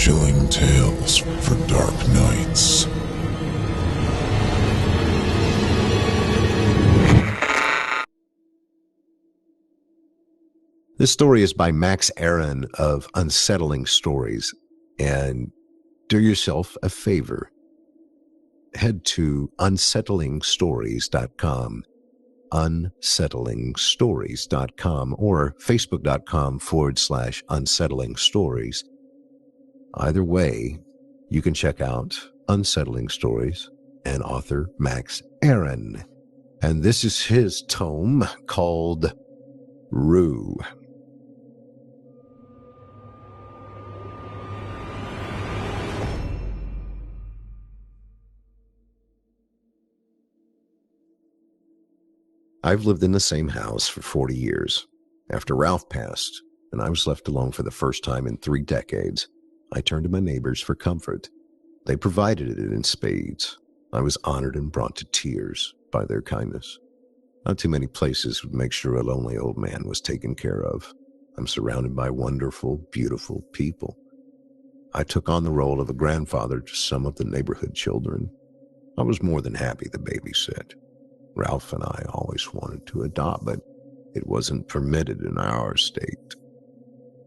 chilling tales for dark nights. This story is by Max Aaron of Unsettling Stories. And do yourself a favor. Head to unsettlingstories.com, unsettlingstories.com, or facebook.com/unsettlingstories. Either way, you can check out Unsettling Stories and author Max Aaron. And this is his tome called Rue. I've lived in the same house for 40 years. After Ralph passed, and I was left alone for the first time in 3 decades, I turned to my neighbors for comfort. They provided it in spades. I was honored and brought to tears by their kindness. Not too many places would make sure a lonely old man was taken care of. I'm surrounded by wonderful, beautiful people. I took on the role of a grandfather to some of the neighborhood children. I was more than happy to babysit. Ralph and I always wanted to adopt, but it wasn't permitted in our state.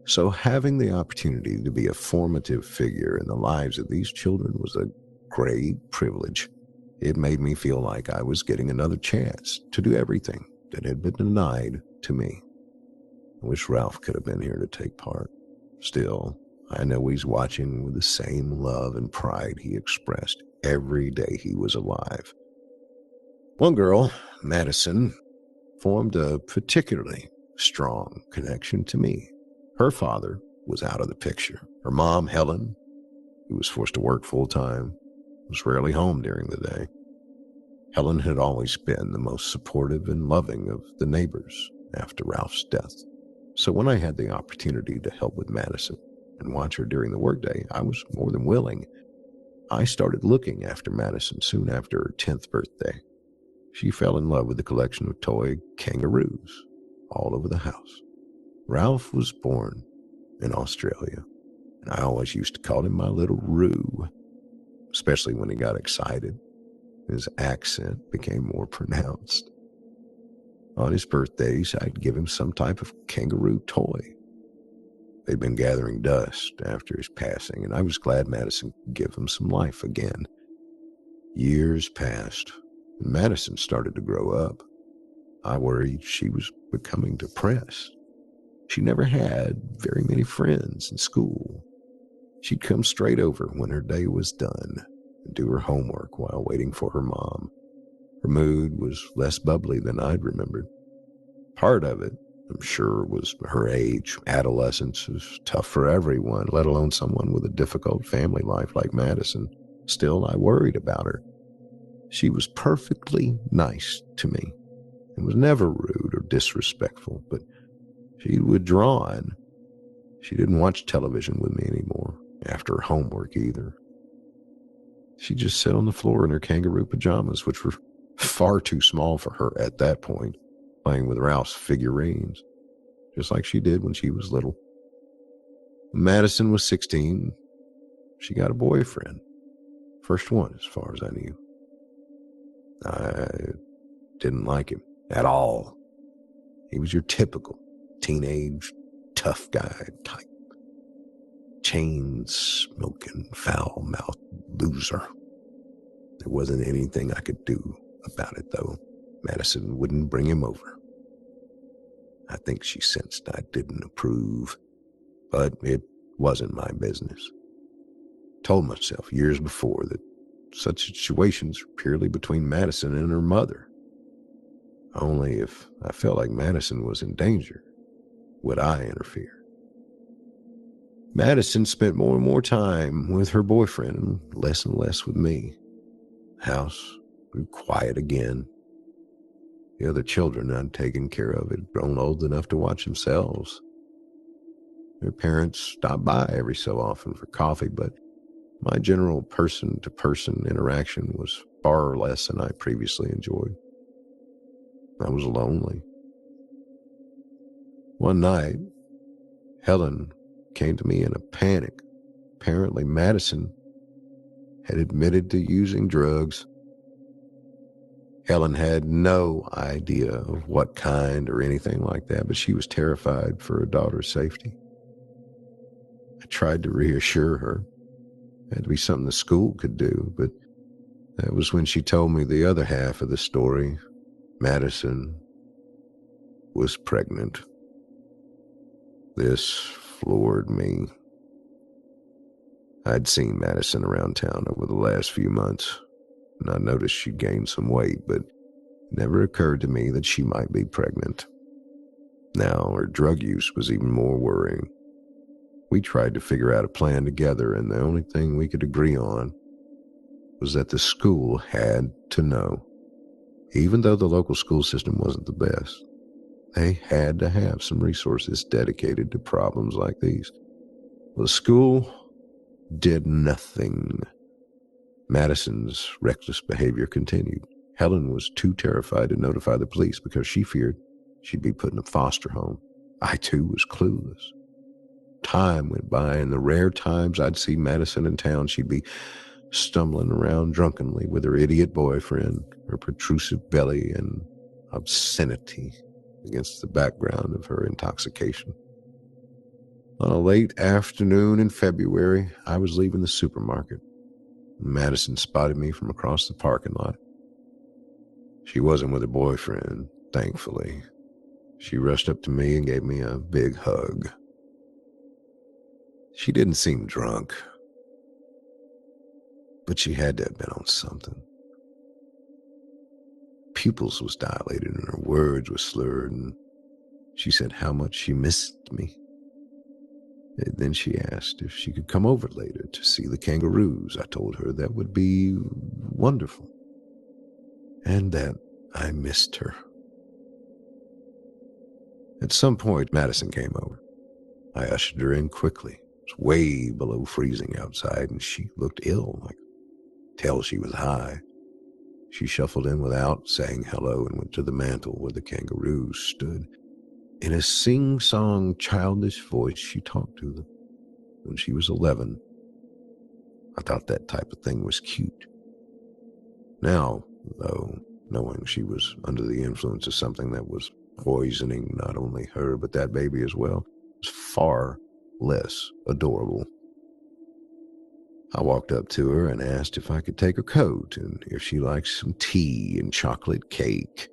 So having the opportunity to be a formative figure in the lives of these children was a great privilege. It made me feel like I was getting another chance to do everything that had been denied to me. I wish Ralph could have been here to take part. Still, I know he's watching with the same love and pride he expressed every day he was alive. One girl, Madison, formed a particularly strong connection to me. Her father was out of the picture. Her mom, Helen, who was forced to work full-time, was rarely home during the day. Helen had always been the most supportive and loving of the neighbors after Ralph's death. So when I had the opportunity to help with Madison and watch her during the workday, I was more than willing. I started looking after Madison soon after her 10th birthday. She fell in love with the collection of toy kangaroos all over the house. Ralph was born in Australia, and I always used to call him my little Roo, especially when he got excited. His accent became more pronounced. On his birthdays, I'd give him some type of kangaroo toy. They'd been gathering dust after his passing, and I was glad Madison could give him some life again. Years passed. Madison started to grow up. I worried she was becoming depressed. She never had very many friends in school. She'd come straight over when her day was done and do her homework while waiting for her mom. Her mood was less bubbly than I'd remembered. Part of it, I'm sure, was her age. Adolescence is tough for everyone, let alone someone with a difficult family life like Madison. Still, I worried about her. She was perfectly nice to me and was never rude or disrespectful, but she would draw on. She didn't watch television with me anymore, after homework either. She'd just sit on the floor in her kangaroo pajamas, which were far too small for her at that point, playing with Ralph's figurines, just like she did when she was little. Madison was 16. She got a boyfriend. First one, as far as I knew. I didn't like him at all. He was your typical teenage tough guy type. Chain-smoking, foul-mouthed loser. There wasn't anything I could do about it, though. Madison wouldn't bring him over. I think she sensed I didn't approve, but it wasn't my business. Told myself years before that such situations were purely between Madison and her mother. Only if I felt like Madison was in danger would I interfere. Madison spent more and more time with her boyfriend and less with me. The house grew quiet again. The other children I'd taken care of had grown old enough to watch themselves. Their parents stopped by every so often for coffee, but my general person-to-person interaction was far less than I previously enjoyed. I was lonely. One night, Helen came to me in a panic. Apparently, Madison had admitted to using drugs. Helen had no idea of what kind or anything like that, but she was terrified for her daughter's safety. I tried to reassure her. It had to be something the school could do, but that was when she told me the other half of the story. Madison was pregnant. This floored me. I'd seen Madison around town over the last few months, and I noticed she gained some weight, but it never occurred to me that she might be pregnant. Now, her drug use was even more worrying. We tried to figure out a plan together, and the only thing we could agree on was that the school had to know. Even though the local school system wasn't the best, they had to have some resources dedicated to problems like these. The school did nothing. Madison's reckless behavior continued. Helen was too terrified to notify the police because she feared she'd be put in a foster home. I, too, was clueless. Time went by, and the rare times I'd see Madison in town, she'd be stumbling around drunkenly with her idiot boyfriend, her protrusive belly and obscenity against the background of her intoxication. On a late afternoon in February, I was leaving the supermarket. Madison spotted me from across the parking lot. She wasn't with her boyfriend, thankfully. She rushed up to me and gave me a big hug. She didn't seem drunk, but she had to have been on something. Pupils was dilated and her words were slurred, and she said how much she missed me. And then she asked if she could come over later to see the kangaroos. I told her that would be wonderful, and that I missed her. At some point, Madison came over. I ushered her in quickly. It was way below freezing outside, and she looked ill. I could tell she was high. She shuffled in without saying hello and went to the mantel where the kangaroos stood. In a sing-song, childish voice, she talked to them. When she was 11, I thought that type of thing was cute. Now, though, knowing she was under the influence of something that was poisoning not only her, but that baby as well, was far less adorable. I walked up to her and asked if I could take her coat and if she liked some tea and chocolate cake.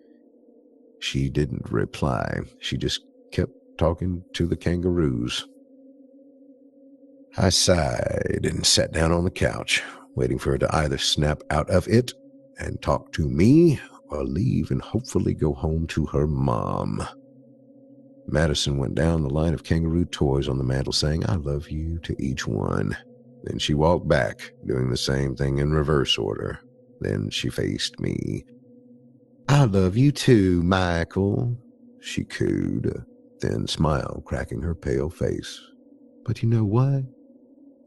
She didn't reply. She just kept talking to the kangaroos. I sighed and sat down on the couch, waiting for her to either snap out of it and talk to me or leave and hopefully go home to her mom. Madison went down the line of kangaroo toys on the mantel saying, "I love you" to each one. Then she walked back, doing the same thing in reverse order. Then she faced me. "I love you too, Michael," she cooed, a thin smile cracking her pale face. "But you know what?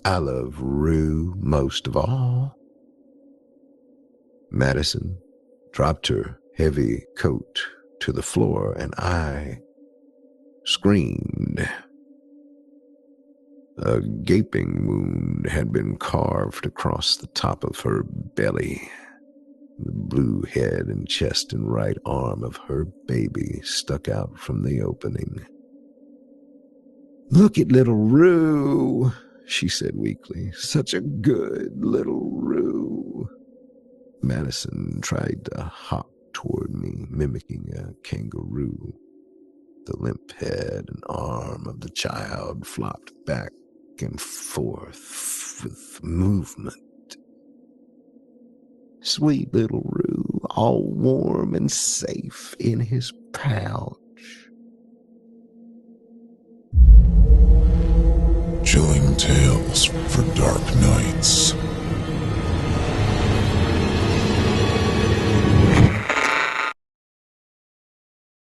I love Rue most of all." Madison dropped her heavy coat to the floor, and I screamed. A gaping wound had been carved across the top of her belly. The blue head and chest and right arm of her baby stuck out from the opening. "Look at little Rue," she said weakly. "Such a good little Rue." Madison tried to hop toward me, mimicking a kangaroo. The limp head and arm of the child flopped back and forth with movement. Sweet little Rue, all warm and safe in his pouch. Chilling tales for dark nights.